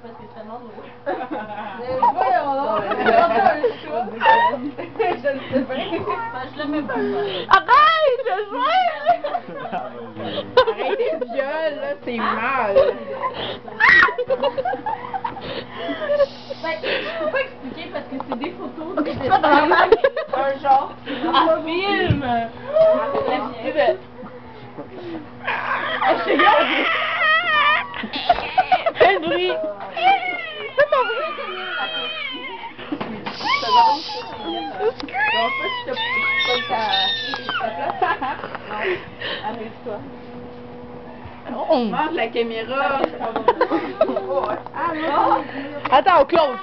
parce que c'est tellement drôle. Voyons donc, je ne sais pas. Je le mets pas. Arrête de jouer! Arrêtez le viol, là, c'est mal. Ben, je peux pas expliquer parce que c'est des photos de C'est pas dramatique. un genre. Un film! Fais le bruit! Fais ton bruit! Arrête-toi. Oh. Mange la caméra. Attends, on close!